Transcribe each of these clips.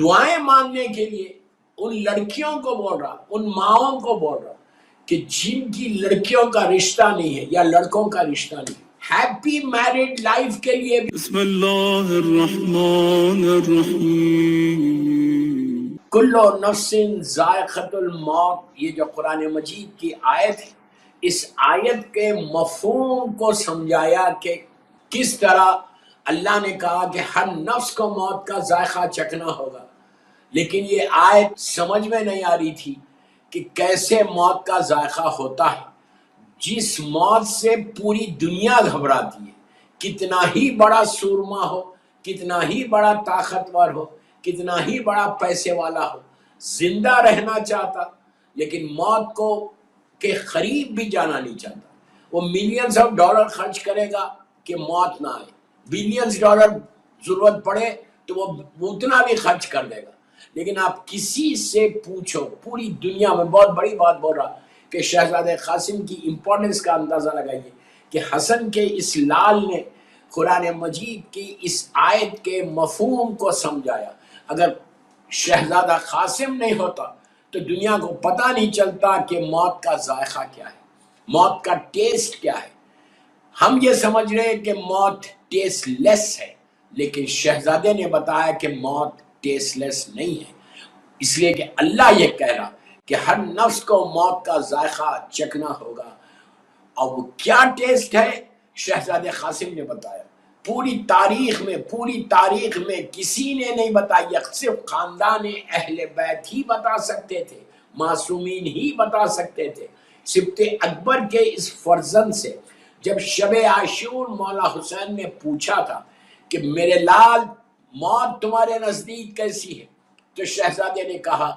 دعائیں مانگنے کے لیے ان لڑکیوں کو بول رہا، ان ماؤں کو بول رہا کہ جن کی لڑکیوں کا رشتہ نہیں ہے یا لڑکوں کا رشتہ نہیں ہے، ہیپی میرڈ لائف کے لیے بھی بسم اللہ الرحمن الرحیم کل نفس ذائقۃ الموت، یہ جو قرآن مجید کی آیت ہے، اس آیت کے مفہوم کو سمجھایا کہ کس طرح اللہ نے کہا کہ ہر نفس کو موت کا ذائقہ چکھنا ہوگا، لیکن یہ آیت سمجھ میں نہیں آ رہی تھی کہ کیسے موت کا ذائقہ ہوتا ہے جس موت سے پوری دنیا گھبراتی ہے، کتنا ہی بڑا سورما ہو، کتنا ہی بڑا طاقتور ہو، کتنا ہی بڑا پیسے والا ہو، زندہ رہنا چاہتا لیکن موت کو کے قریب بھی جانا نہیں چاہتا۔ وہ ملینز آف ڈالر خرچ کرے گا کہ موت نہ آئے، بلینز ڈالر ضرورت پڑے تو وہ اتنا بھی خرچ کر دے گا، لیکن آپ کسی سے پوچھو پوری دنیا میں، بہت بڑی بات بول رہا کہ شہزادہ قاسم کی امپورٹنس کا اندازہ لگائیے کہ حسن کے اس لال نے قرآن مجید کی اس آیت کے مفہوم کو سمجھایا۔ اگر شہزادہ قاسم نہیں ہوتا تو دنیا کو پتہ نہیں چلتا کہ موت کا ذائقہ کیا ہے، موت کا ٹیسٹ کیا ہے۔ ہم یہ سمجھ رہے ہیں کہ موت ٹیسٹ لیس ہے، لیکن شہزادے نے بتایا کہ موت ٹیسٹ لیس نہیں ہے، اس لیے کہ اللہ یہ کہہ رہا کہ ہر نفس کو موت کا ذائقہ چکھنا ہوگا، اور وہ کیا ٹیسٹ ہے شہزادے قاسم نے بتایا۔ پوری تاریخ میں کسی نے نہیں بتایا، صرف خاندان اہل بیت ہی بتا سکتے تھے، معصومین ہی بتا سکتے تھے۔ سبط اکبر کے اس فرزند سے جب شب عاشور مولا حسین نے پوچھا تھا کہ میرے لال موت تمہارے نزدیک کیسی ہے، تو شہزادے نے کہا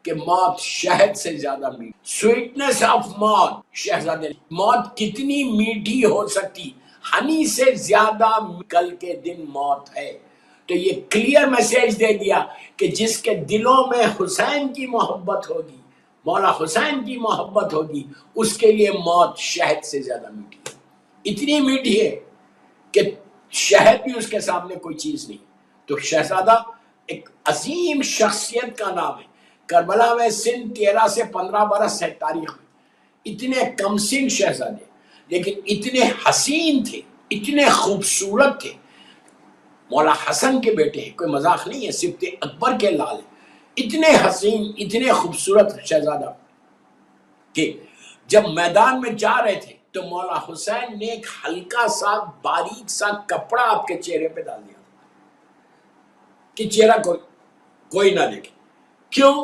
کہ موت شہد سے زیادہ میٹھی، سویٹنس آف موت۔ شہزادے نے موت کتنی میٹھی ہو سکتی، ہنی سے زیادہ کل کے دن موت ہے۔ تو یہ کلیئر میسیج دے دیا کہ جس کے دلوں میں حسین کی محبت ہوگی، مولا حسین کی محبت ہوگی، اس کے لیے موت شہد سے زیادہ میٹھی ہے، اتنی میٹھی ہے کہ شہد بھی اس کے سامنے کوئی چیز نہیں۔ تو شہزادہ ایک عظیم شخصیت کا نام ہے۔ کربلا میں سن 13 سے 15 برس ہے تاریخ میں، اتنے کم سن شہزادے لیکن اتنے حسین تھے، اتنے خوبصورت تھے۔ مولا حسن کے بیٹے ہیں، کوئی مذاق نہیں ہے، سبط اکبر کے لال ہیں، اتنے حسین، اتنے خوبصورت شہزادہ کہ جب میدان میں جا رہے تھے تو مولا حسین نے ایک ہلکا سا باریک سا کپڑا آپ کے چہرے پہ ڈال دیا کہ چہرہ کوئی نہ دیکھے۔ کیوں؟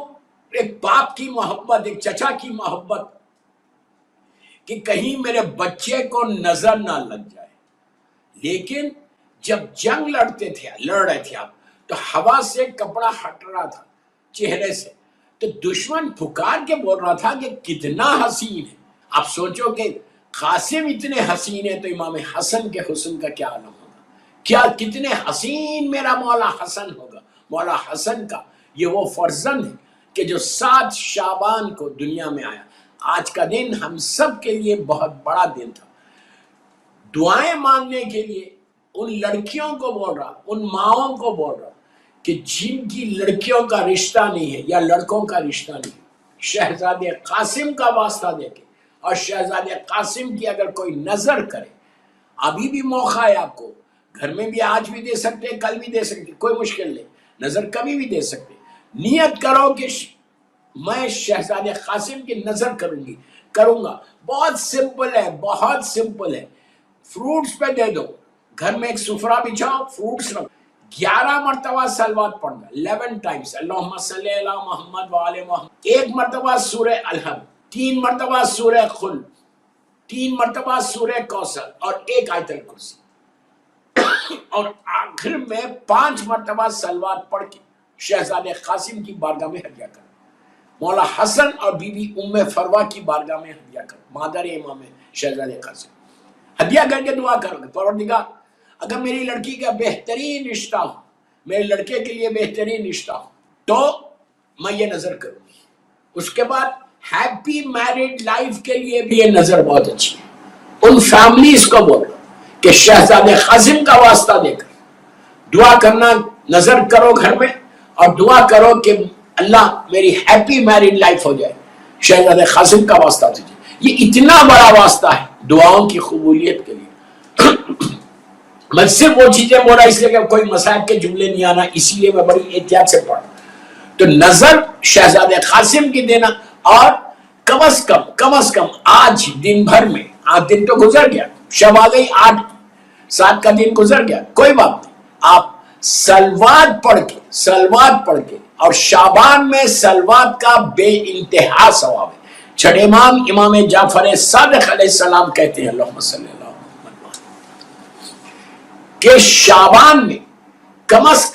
ایک باپ کی محبت، ایک چچا کی محبت کہ کہیں میرے بچے کو نظر نہ لگ جائے۔ لیکن جب جنگ لڑ رہے تھے آپ تو ہوا سے کپڑا ہٹ رہا تھا چہرے سے، تو دشمن پکار کے بول رہا تھا کہ کتنا حسین ہے۔ آپ سوچو کہ قاسم اتنے حسین ہے تو امام حسن کے حسن کا کیا عالم ہوگا، کیا کتنے حسین میرا مولا حسن ہوگا۔ مولا حسن کا یہ وہ فرزند ہے کہ جو 7 شعبان کو دنیا میں آیا۔ آج کا دن ہم سب کے لیے بہت بڑا دن تھا۔ دعائیں مانگنے کے لیے ان لڑکیوں کو بول رہا، ان ماؤں کو بول رہا کہ جن کی لڑکیوں کا رشتہ نہیں ہے یا لڑکوں کا رشتہ نہیں ہے، شہزادے قاسم کا واسطہ دے کے، اور شہزادے قاسم کی اگر کوئی نظر کرے، ابھی بھی موقع ہے آپ کو، گھر میں بھی آج بھی دے سکتے، کل بھی دے سکتے، کوئی مشکل نہیں، نظر کبھی بھی دے سکتے۔ نیت کرو کہ میں شہزادے قاسم کی نظر کروں گا۔ بہت سمپل ہے، بہت سمپل ہے۔ فروٹس پہ دے دو، گھر میں ایک سفرہ بچھاؤ، فروٹس رکھو، 11 مرتبہ صلوات پڑھنا، 11 ٹائمز، اللہم صلی علی محمد وآل محمد، 1 مرتبہ سورہ الحمد، 3 مرتبہ سورہ قل، 3 مرتبہ سورہ کوثر اور 1 آیت الکرسی، اور آخر میں 5 مرتبہ صلوات پڑھ کے شہزادے قاسم کی بارگاہ میں ہدیہ کرو، مولا حسن اور بی بی ام فروہ کی بارگاہ میں ہدیہ کرو، مادر امام شہزادے قاسم، ہدیہ کر کے دعا کرو گے، پروردگار اگر میری لڑکی کا بہترین رشتہ ہو، میرے لڑکے کے لیے بہترین رشتہ ہو تو میں یہ نظر کروں گی۔ اس کے بعد ہیپی میرڈ لائف کے لیے بھی یہ نظر بہت اچھی ہے۔ ان فیملیز کو بولو کہ شہزادے قاسم کا واسطہ دے کر دعا کرنا، نظر کرو گھر میں، اور دعا کرو کہ اللہ میری ہیپی میریڈ لائف ہو جائے. شہزادہ قاسم کا واسطہ تجھے. یہ اتنا بڑا واسطہ ہے دعاؤں کی قبولیت کے لیے. میں صرف وہ چیزیں بول رہا اس لیے کہ کوئی مسائل کے جملے نہیں آنا، اسی لیے میں بڑی احتیاط سے پڑھا. تو نظر شہزادہ قاسم کی دینا، اور کم از کم آج دن بھر میں، آج دن تو گزر گیا، شب آ گئی، 8-7 کا دن گزر گیا، کوئی بات نہیں. آپ سلوات پڑھ کے اور شعبان میں سلوات کا بے انتہا ثواب ہے. چھٹے امام امام جعفر صادق علیہ السلام کہتے ہیں اللہم صلی اللہ علیہ وسلم کہ شعبان میں کم از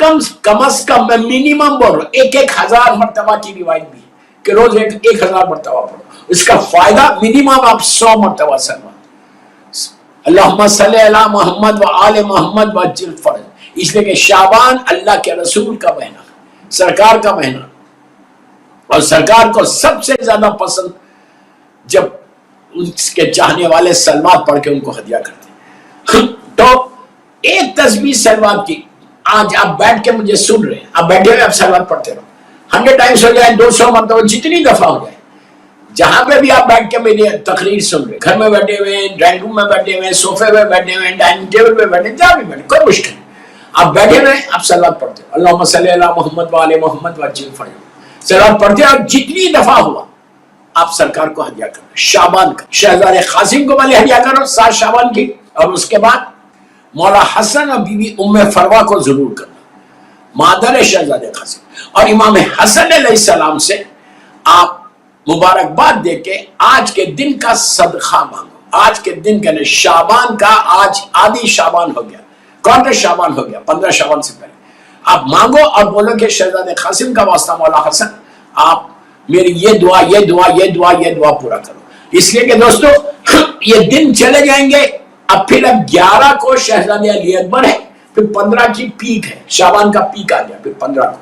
کم میں منیمم بول رہا ہوں 1000 مرتبہ کی روایت بھی ہے کہ روز 1000 مرتبہ پڑھو. اس کا فائدہ منیمم آپ 100 مرتبہ سلوات اللہم صلی علی محمد و آل محمد وعجل فرج. اس لیے کہ شعبان اللہ کے رسول کا مہینہ، سرکار کا مہینہ، اور سرکار کو سب سے زیادہ پسند جب اس کے چاہنے والے سلوات پڑھ کے ان کو ہدیہ کرتے ہیں. تو ایک تسبیح سلوات کی، آج آپ بیٹھ کے مجھے سن رہے ہیں، آپ بیٹھے ہوئے آپ سلوات پڑھتے رہو، 100 ٹائمز ہو جائے، 200 مرتبہ، جتنی دفعہ ہو جائے. جہاں پہ بھی آپ بیٹھ کے میری تقریر سن رہے، گھر میں بیٹھے ہوئے، ڈرائنگ روم میں بیٹھے ہوئے، صوفے پہ بیٹھے ہوئے، ڈائننگ ٹیبل پہ بیٹھے، جہاں بھی بیٹھے، کوئی مشکل نہیں. آپ بیٹھے ہوئے آپ سلوات پڑھتے ہو، اللہم صلی علی محمد و آل محمد وعجل فرج، سلوات پڑھتے ہیں، اور جتنی دفعہ ہوا آپ سرکار کو ہدیہ کرو. شعبان کا شہزادہ قاسم کو پہلے ہدیہ کرو 7 شعبان کی، اور اس کے بعد مولا حسن اور بی بی ام فروا کو ضرور کرنا، مادر شہزادہ قاسم. اور امام حسن علیہ السلام سے آپ مبارکباد دے کے آج کے دن کا صدقہ مانگو. آج کے دن کا شعبان کا، آج آدھی شعبان ہو گیا، کوارٹر شعبان ہو گیا، 15 شعبان سے پہلے آپ مانگو اور بولو کہ شہزادہ قاسم کا واسطہ مولا حسن آپ میری یہ دعا پورا کرو. اس لیے کہ دوستو یہ دن چلے جائیں گے. اب 11 کو شہزادہ علی اکبر ہے، پھر 15 کی پیک ہے، شعبان کا پیک آ گیا، پھر 15 کو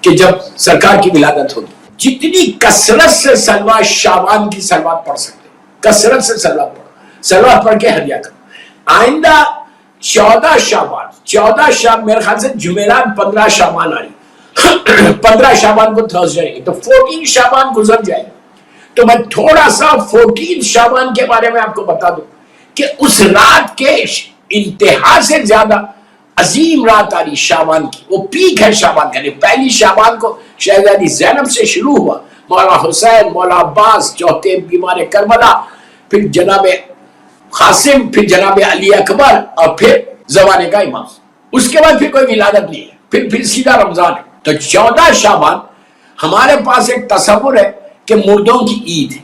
کہ جب سرکار کی ولادت ہوگی. جتنی کثرت سے سلوات شعبان کی سلوات پڑھ سکتے، کثرت سے سلوات پڑھو، سلوات پڑھ کے ہدیہ کرو. آئندہ 14 شعبان میرے خیال سے جمعرات 15 شعبان آ رہی، 15 شعبان کو تھرسڈے ہے، تو 14 شعبان گزر جائے. تو میں تھوڑا سا 14 شعبان کے بارے میں آپ کو بتا دوں کہ اس رات کے انتہا سے زیادہ عظیم رات آ رہی شعبان کی، وہ پیک ہے شعبان کا. پہلی شعبان کو شہزادی زینب سے شروع ہوا، مولا حسین، مولا عباس، چوتھے بیمار کربلا، پھر جناب قاسم، پھر جناب علی اکبر، اور پھر زمانے کا امام. اس کے بعد پھر کوئی ولادت نہیں ہے، پھر سیدھا رمضان ہے. تو 14 شعبان ہمارے پاس ایک تصور ہے کہ مردوں کی عید ہے.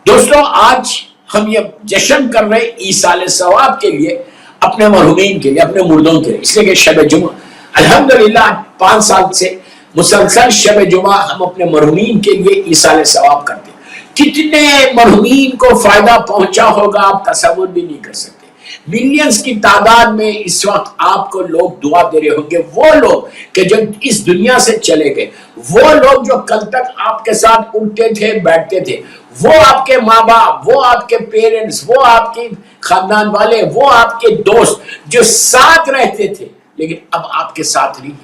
دوستوں آج ہم یہ جشن کر رہے ایصال ثواب کے لیے، اپنے مرحومین کے لیے، اپنے مردوں کے لیے. اس لیے کہ شب جمعہ الحمدللہ 5 سال سے مسلسل شب جمعہ ہم اپنے مرحومین کے لیے ایصال ثواب کرتے ہیں. کتنے مرحومین کو فائدہ پہنچا ہوگا آپ تصور بھی نہیں کر سکتے. ملینز کی تعداد میں اس وقت آپ کو لوگ دعا دے رہے ہوں گے، وہ لوگ کہ جو اس دنیا سے چلے گئے، وہ لوگ جو کل تک آپ کے ساتھ اٹھتے تھے بیٹھتے تھے، وہ آپ کے ماں باپ، وہ آپ کے پیرنٹس، وہ آپ کے خاندان والے، وہ آپ کے دوست جو ساتھ رہتے تھے لیکن اب آپ کے ساتھ نہیں،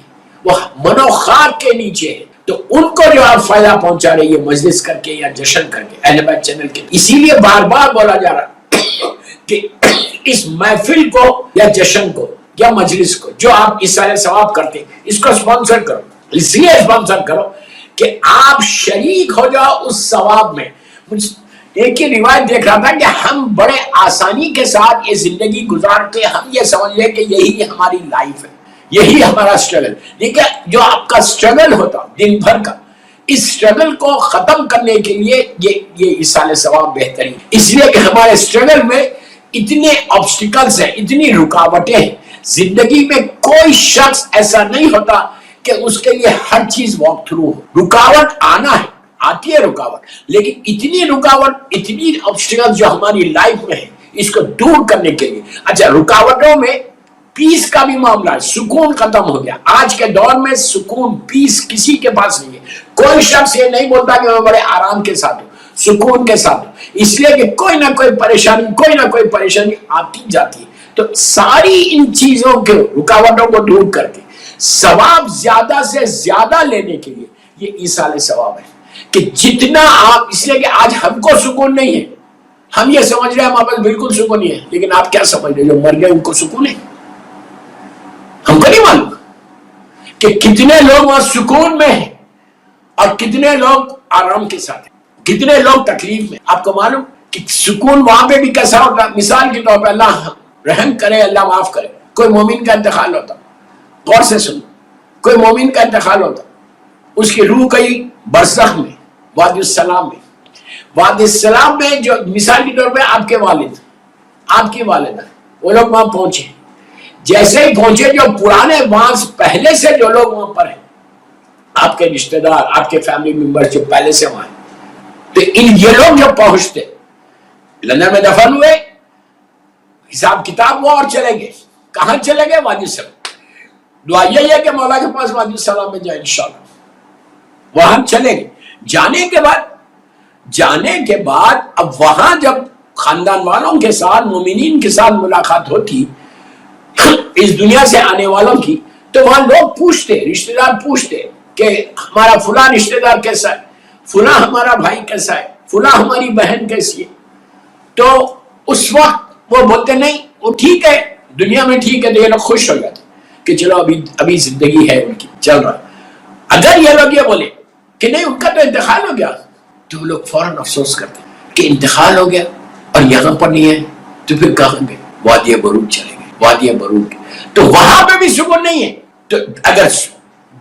وہ منو خاک کے نیچے ہے. تو ان کو جو آپ فائدہ پہنچا رہے ہیں مجلس کر کے یا جشن کر کے اہل بیت چینل کے، اسی لیے بار بار بولا جا رہا کہ اس محفل کو یا جشن کو یا مجلس کو جو آپ ایصال ثواب کرتے ہیں، اس کو اسپانسر کرو. اس لیے اسپانسر کرو کہ آپ شریک ہو جاؤ اس ثواب میں. ایک ہی روایت دیکھ رہا تھا کہ ہم بڑے آسانی کے ساتھ یہ زندگی گزارتے، ہم یہ سمجھ لیں کہ یہی ہماری لائف ہے، یہی ہمارا سٹرگل. لیکن جو آپ کا سٹرگل ہوتا دن بھر کا، اس سٹرگل کو ختم کرنے کے لیے یہ ایصال ثواب بہترین. اس لیے کہ ہمارے سٹرگل میں اتنے آبسٹیکلز ہیں، اتنی رکاوٹیں ہیں. زندگی میں کوئی شخص ایسا نہیں ہوتا کہ اس کے لیے ہر چیز واک تھرو ہو. رکاوٹ آنا ہے، آتی ہے رکاوٹ، لیکن اتنی رکاوٹ، اتنی آبسٹیکل جو ہماری لائف میں ہے، اس کو دور کرنے کے لیے اچھا رکاوٹوں میں پیس کا بھی معاملہ ہے. سکون ختم ہو گیا. آج کے دور میں سکون، پیس کسی کے پاس نہیں ہے. کوئی شخص یہ نہیں بولتا کہ میں بڑے آرام کے ساتھ ہوں، سکون کے ساتھ ہوں. اس لیے کہ کوئی نہ کوئی پریشانی آتی جاتی ہے. تو ساری ان چیزوں کے رکاوٹوں کو دور کر کے ثواب زیادہ سے زیادہ لینے کے لیے یہ ایصال ثواب ہے کہ جتنا آپ، اس لیے کہ آج ہم کو سکون نہیں ہے، ہم یہ سمجھ رہے ہیں ہمارے پاس بالکل سکون نہیں ہے، لیکن آپ کیا سمجھ رہے ہیں جو مر گئے ان کو سکون ہے؟ ہم کو نہیں معلوم کہ کتنے لوگ وہاں سکون میں ہیں اور کتنے لوگ آرام کے ساتھ ہیں، کتنے لوگ تکلیف میں۔ آپ کو معلوم کہ سکون وہاں پہ بھی کیسا ہوتا؟ مثال کے طور پہ اللہ رحم کرے، اللہ معاف کرے، کوئی مومن کا انتقال ہوتا، غور سے سنو، کوئی مومن کا انتقال ہوتا، اس کی روح گئی برزخ میں، وادی السلام میں، وادی السلام میں جو مثال کے طور پہ آپ کے والد، آپ کی والدہ، وہ لوگ وہاں پہنچے، جیسے ہی پہنچے جو پرانے وہاں پہلے سے جو لوگ وہاں پر ہیں، آپ کے رشتہ دار، آپ کے فیملی ممبر جو پہلے سے وہاں ہیں، تو یہ لوگ جو پہنچتے لندن میں دفن ہوئے، حساب کتاب ہوا اور چلے گئے، کہاں چلے گئے؟ وادی السلام۔ دعا یہ ہے کہ مولا کے پاس وادی السلام میں جائے انشاءاللہ، وہاں چلے گئے۔ جانے کے بعد اب وہاں جب خاندان والوں کے ساتھ، مومنین کے ساتھ ملاقات ہوتی اس دنیا سے آنے والوں کی، تو وہاں لوگ پوچھتے، رشتہ دار پوچھتے کہ ہمارا فلاں رشتہ دار کیسا ہے، فلاں ہمارا بھائی کیسا ہے، فلاں ہماری بہن کیسی ہے، تو اس وقت وہ بولتے نہیں وہ ٹھیک ہے، دنیا میں ٹھیک ہے، تو یہ لوگ خوش ہو جاتے کہ چلو ابھی زندگی ہے ان کی، چل رہا۔ اگر یہ لوگ یہ بولے کہ نہیں ان کا تو انتقال ہو گیا، تو وہ لوگ فوراً افسوس کرتے کہ انتقال ہو گیا اور یہاں پر نہیں ہے، تو پھر کہاں گئے؟ وادی برود چلے گئے، وادی برود، تو وہاں پہ بھی سکون نہیں ہے۔ تو اگر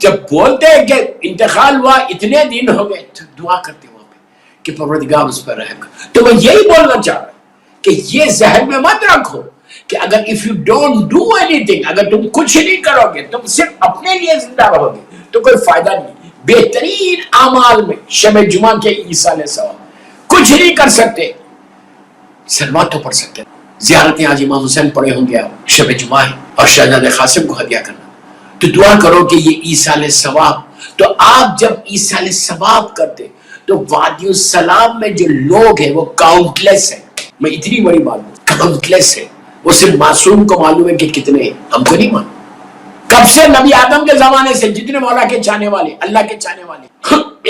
جب بولتے ہیں کہ انتقال ہوا اتنے دن ہو گئے، تو دعا کرتے وہاں پہ کہ پروردگار اس پر رحم کر۔ تو میں یہی بولنا چاہ رہا ہوں کہ یہ ذہن میں مت رکھو کہ اگر if you don't do anything، اگر تم کچھ نہیں کرو گے، تم صرف اپنے لیے زندہ رہو گے تو کوئی فائدہ نہیں۔ بہترین اعمال میں شب جمعہ کے ایصال ثواب، کچھ نہیں کر سکتے، سلوات تو پڑھ سکتے، زیارت حاجی امام حسین پڑھے ہوں گے آپ، شب جمعہ ہے، اور شہزادہ قاسم کو ہدیہ کرنا، تو دعا کرو کہ یہ ایصال ثواب۔ تو آپ جب ایصال ثواب کرتے تو وادی السلام میں جو لوگ ہیں وہ کاؤنٹلیس ہیں، میں اتنی بڑی بات ہوں، کاؤنٹلیس ہے، وہ صرف معصوم کو معلوم ہے کہ کتنے ہیں، ہم کو نہیں معلوم۔ کب سے؟ نبی آدم کے زمانے سے جتنے مولا کے چاہنے والے، اللہ کے چاہنے والے،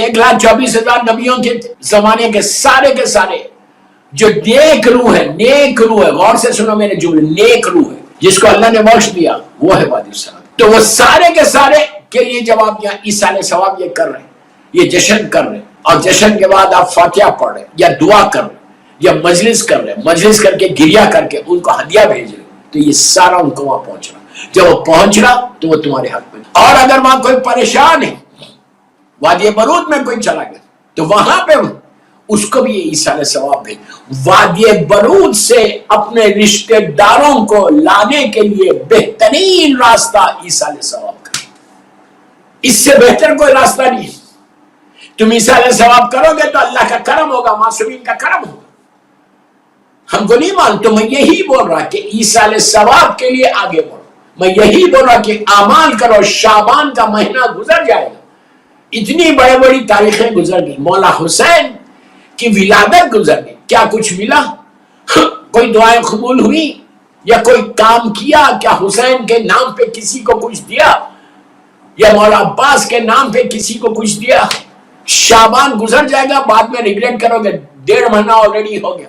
1,24,000 نبیوں کے زمانے کے سارے جو نیک روح ہے، نیک روح ہے، غور سے سنو میرے جملے، نیک روح ہے جس کو اللہ نے بخش دیا، وہ ہے وادی السلام۔ تو وہ سارے کے سارے کے لیے جب آپ یہاں ایصال ثواب یہ کر رہے ہیں، یہ جشن کر رہے ہیں، اور جشن کے بعد آپ فاتحہ پڑھ رہے ہیں یا دعا کر رہے ہیں یا مجلس کر رہے ہیں، مجلس کر کے گریہ کر کے ان کو ہدیہ بھیج رہے ہیں، تو یہ سارا ان کو وہاں پہنچ رہا۔ جب وہ پہنچ رہا تو وہ تمہارے حق میں۔ اور اگر وہاں کوئی پریشان ہے، وادی برود میں کوئی چلا گیا، تو وہاں پہ اس کو بھی یہ ایصال ثواب ہے۔ وادی برود سے اپنے رشتہ داروں کو لانے کے لیے بہترین راستہ ایصال ثواب کا، اس سے بہتر کوئی راستہ نہیں ہے۔ تم ایصال ثواب کرو گے تو اللہ کا کرم ہوگا، معصومین کا کرم ہوگا۔ ہم کو نہیں معلوم، تو میں یہی بول رہا کہ ایصال ثواب کے لیے آگے بڑھو، میں یہی بول رہا کہ اعمال کرو، شعبان کا مہینہ گزر جائے گا، اتنی بڑی تاریخیں گزر گئی، مولا حسین کی ولادت گزر گئی، کیا کچھ ملا؟ کوئی دعائیں قبول ہوئی یا کوئی کام کیا؟ کیا حسین کے نام پہ کسی کو کچھ دیا یا مولا عباس کے نام پہ کسی کو کچھ دیا؟ شعبان گزر جائے گا، بعد میں ریگریٹ کرو گے، 1.5 مہینہ آلریڈی ہو گیا،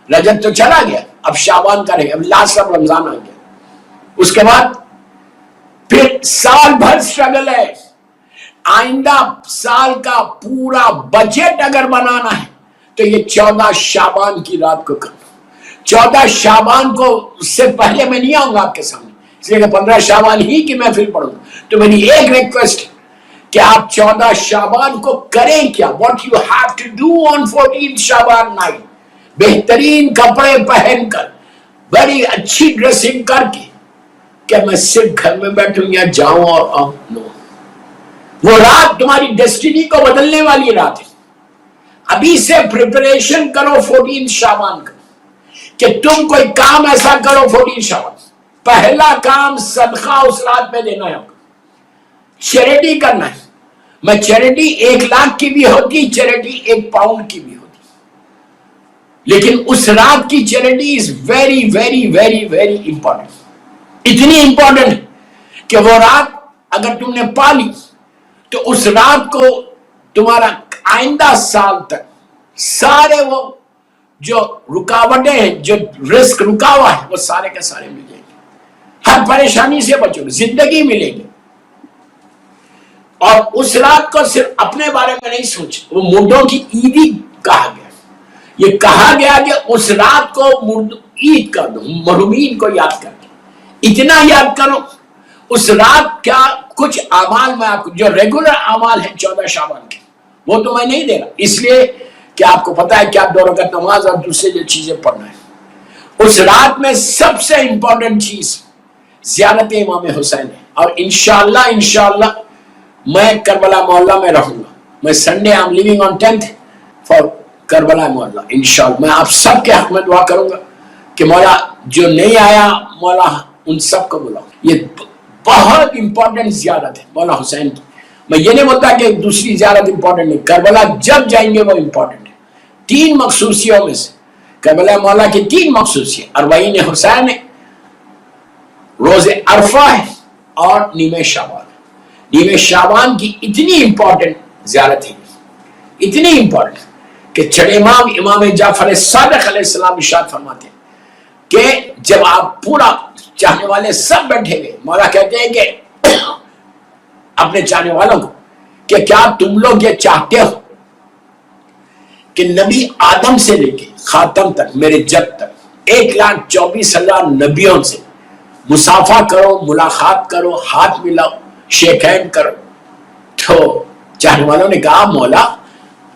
رجب تو چلا گیا، اب شعبان کا رہے، اب لاسٹ اب رمضان آ گیا، اس کے بعد پھر سال بھر سٹرگل ہے۔ آئندہ سال کا پورا بجٹ اگر بنانا ہے تو یہ 14 شعبان کی رات کو کرنا۔ 14 شعبان کو، اس سے پہلے میں نہیں آؤں گا آپ کے سامنے، اس لیے کہ 15 شعبان ہی کی محفل پڑھوں گا۔ تو میری ایک ریکویسٹ کہ آپ 14 شعبان کو کریں کیا؟ What you have to do on 14 Shaban night، بہترین کپڑے پہن کر، بڑی اچھی ڈریسنگ کر کے، کہ میں صرف گھر میں بیٹھوں یا جاؤں اور آؤں؟ نو، وہ رات تمہاری ڈیسٹینی کو بدلنے والی رات ہے۔ ابھی سے پریپریشن کرو 14 شعبان کا، کہ تم کوئی کام ایسا کرو 14 شعبان۔ پہلا کام صدقہ اس رات میں دینا ہے، چیریٹی کرنا ہے۔ میں چیریٹی 1 لاکھ کی بھی ہوتی، چیریٹی 1 پاؤنڈ کی بھی ہوتی، لیکن اس رات کی charity is very very very very important، اتنی امپورٹنٹ کہ وہ رات اگر تم نے پا لی تو اس رات کو تمہارا آئندہ سال تک سارے وہ جو رکاوٹیں ہیں، جو رزق رکا ہوا ہے، وہ سارے کے سارے مل جائیں گے، ہر پریشانی سے بچو گے، زندگی ملے گی۔ اور اس رات کو صرف اپنے بارے میں نہیں سوچ، وہ مردوں کی عیدی کہا گیا، یہ کہا گیا کہ اس رات کو عید کر دو، مرحومین کو یاد کر دو، اتنا یاد کرو۔ اس رات کیا کچھ اعمال میں آپ کو جو ریگولر اعمال ہیں 14 شعبان کے، وہ تو میں نہیں دے رہا، اس لیے کہ آپ کو پتا ہے کہ آپ 2 رکعت نماز اور دوسرے جو چیزیں پڑھنا ہے۔ اس رات میں سب سے امپورٹنٹ چیز زیارت امام حسین ہے، اور انشاءاللہ میں کربلا محلہ میں رہوں گا۔ میں Sunday I'm leaving on 10th for Karbala محلہ، انشاءاللہ میں آپ سب کے حق میں دعا کروں گا کہ مولا جو نہیں آیا مولا ان سب کو بلاؤ۔ یہ بہت امپورٹنٹ زیارت ہے مولا حسین کی۔ میں یہ نہیں بولتا کہ دوسری زیارت امپورٹنٹ نہیں، کربلا جب جائیں گے وہ امپورٹنٹ ہے۔ 3 مخصوصیوں میں سے کربلا مولا کی 3 مخصوصیت، 40 حسین ہے، روز عرفہ ہے، اور نیمہ شعبان۔ نیمہ شعبان کی اتنی امپورٹنٹ زیارت ہے، اتنی امپورٹنٹ کہ چھٹے امام جعفر صادق علیہ السلام ارشاد فرماتے ہیں کہ جب آپ پورا چاہنے والے سب بیٹھے گئے، مولا کہتے ہیں کہ اپنے چاہنے والوں کو کہ کیا تم لوگ یہ چاہتے ہو کہ نبی آدم سے لے کے خاتم تک، میرے جد تک 1,24,000 نبیوں سے مصافحہ کرو، ملاقات کرو، ہاتھ ملاؤ، شیک ہینڈ کرو؟ تو چاہنے والوں نے کہا مولا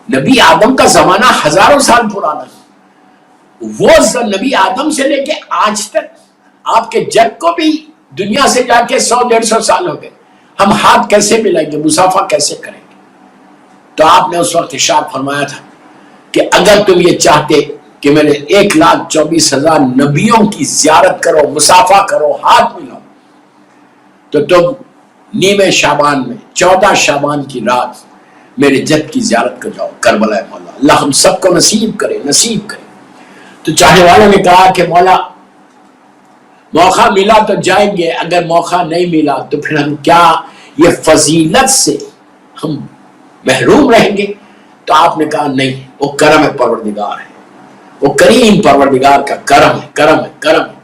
نبی آدم کا زمانہ ہزاروں سال پرانا ہے، وہ نبی آدم سے لے کے آج تک آپ کے جد کو بھی دنیا سے جا کے 100-150 سال ہو گئے، ہم ہاتھ کیسے ملائیں گے، مصافحہ کیسے کریں گے؟ تو آپ نے اس وقت ارشاد فرمایا تھا کہ اگر تم یہ چاہتے کہ میرے 1,24,000 نبیوں کی زیارت کرو، مصافحہ کرو، ہاتھ ملاؤ، تو تم نیمہ شعبان میں 14 شعبان کی رات میرے جد کی زیارت کر جاؤ، کربلا مولا۔ اللہ ہم سب کو نصیب کرے، نصیب کرے۔ تو چاہنے والوں نے کہا کہ مولا موقع ملا تو جائیں گے، اگر موقع نہیں ملا تو پھر ہم کیا یہ فضیلت سے ہم محروم رہیں گے؟ تو آپ نے کہا نہیں، وہ کرم پروردگار ہے، وہ کریم پروردگار کا کرم ہے، کرم ہے، کرم ہے۔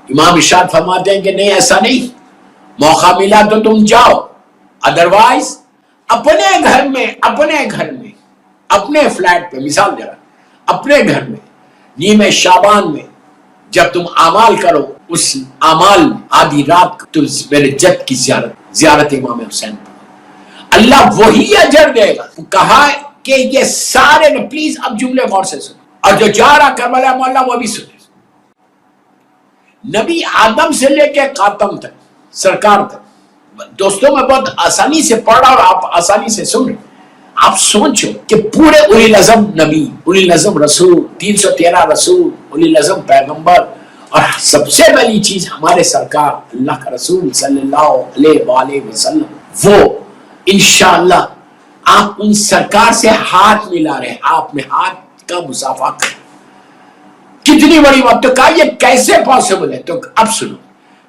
امام ارشاد فرماتے ہیں کہ نہیں، ایسا نہیں، موقع ملا تو تم جاؤ، ادروائز اپنے گھر میں اپنے فلیٹ پہ، مثال دے رہا، اپنے گھر میں نیمہ شعبان میں جب تم اعمال کرو، اس اعمال میں آدھی رات تم میرے جد کی زیارت امام حسین پر، اللہ وہی اجر دے گا۔ کہا کہ یہ سارے نے، پلیز اب جملے غور سے سنو، اور جو جا رہا کربلا مولا وہ بھی سنے۔ نبی آدم سے لے کے خاتم تک، سرکار تک، دوستوں میں بہت آسانی سے پڑھ رہا اور آپ آسانی سے سن رہے۔ آپ سوچو کہ پورے اولی العزم نبی، اولی العزم رسول، 313 رسول، اولی العزم پیغمبر، اور سب سے پہلی چیز ہمارے سرکار اللہ کا رسول صلی اللہ علیہ وآلہ وسلم، وہ انشاءاللہ آپ ان سرکار سے ہاتھ ملا رہے ہیں، آپ نے ہاتھ کا مصافحہ کر، کتنی بڑی بات۔ تو کہا یہ کیسے پاسبل ہے؟ تو اب سنو،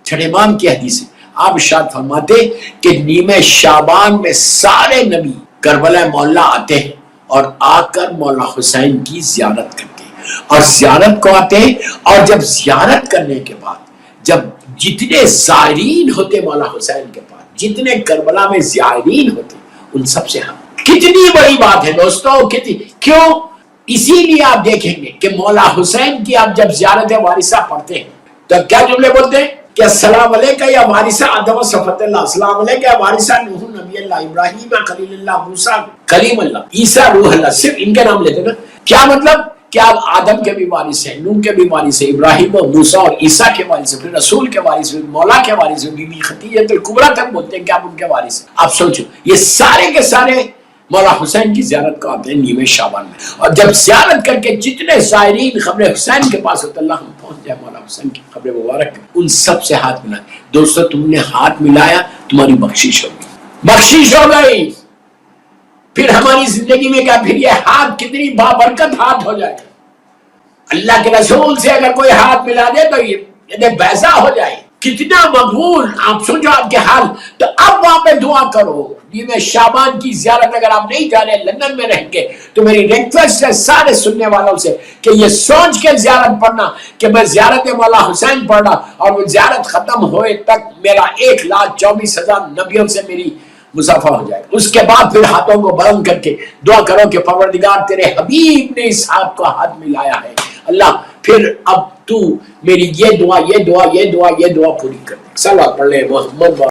چھٹے امام کی حدیث ہے، آپ ارشاد فرماتے کہ نیمہ شعبان میں سارے نبی کربلا مولا آتے ہیں اور آ کر مولا حسین کی زیارت کرتے ہیں، اور زیارت کو آتے ہیں، اور جب زیارت کرنے کے بعد جب جتنے زائرین ہوتے مولا حسین کے پاس، جتنے کربلا میں زائرین ہوتے، ان سب سے ہم، کتنی بڑی بات ہے دوستو، کیوں؟ اسی لیے آپ دیکھیں گے کہ مولا حسین کی آپ جب زیارت وارثہ پڑھتے ہیں تو کیا جملے بولتے ہیں کہ السلام علیکہ یا وارثہ آدم صفت اللہ، السلام علیکہ یا وارثہ نوح نبی اللہ، ابراہیم خلیل اللہ، موسیٰ کلیم اللہ، عیسیٰ روح اللہ، صرف ان کے نام لیتے نا۔ کیا مطلب کہ آپ آدم کے بھی وارث ہیں، نوح کے بھی وارث ہیں، ابراہیم و موسیٰ اور عیسیٰ کے وارث ہیں، پھر رسول کے وارث ہیں، مولا کے وارث ہیں، بی بی خدیجہ الکبریٰ تک بولتے ہیں کہ آپ ان کے وارث ہیں۔ آپ سوچو یہ سارے کے سارے مولا حسین کی زیارت کو آتے ہیں نیمہ شعبان میں، اور جب زیارت کر کے جتنے زائرین قبر حسین کے پاس ہوتے، اللہ ہم پہنچ جائے مولا حسین کی قبر مبارک، ان سب سے ہاتھ ملائے۔ دوستو تم نے ہاتھ ملایا، تمہاری بخشش ہو گئی، بخشش ہو گئی۔ پھر ہماری زندگی میں کیا، پھر یہ ہاتھ کتنی بابرکت ہاتھ ہو جائے۔ اللہ کے رسول سے اگر کوئی ہاتھ ملا دے تو یہ بیضا ہو جائے، کتنا مقبول، آپ سوچو آپ کے حال. تو اب وہاں پہ دعا کرو. یہ میں شعبان کی زیارت اگر آپ نہیں جا رہے لندن میں رہ کے تو میری ریکویسٹ ہے سارے سننے والوں سے کہ یہ سوچ کے زیارت پڑھنا کہ میں زیارت مولا حسین پڑھنا اور وہ زیارت ختم ہوئے تک میرا 1,24,000 نبیوں سے میری مصافحہ ہو جائے. اس کے بعد پھر ہاتھوں کو بلند کر کے دعا کرو کہ پروردگار تیرے حبیب نے اس ہاتھ کو ہاتھ ملایا ہے اللہ، پھر اب تو میری یہ دعا پوری کر دے. صلوات پڑھ لے محمد.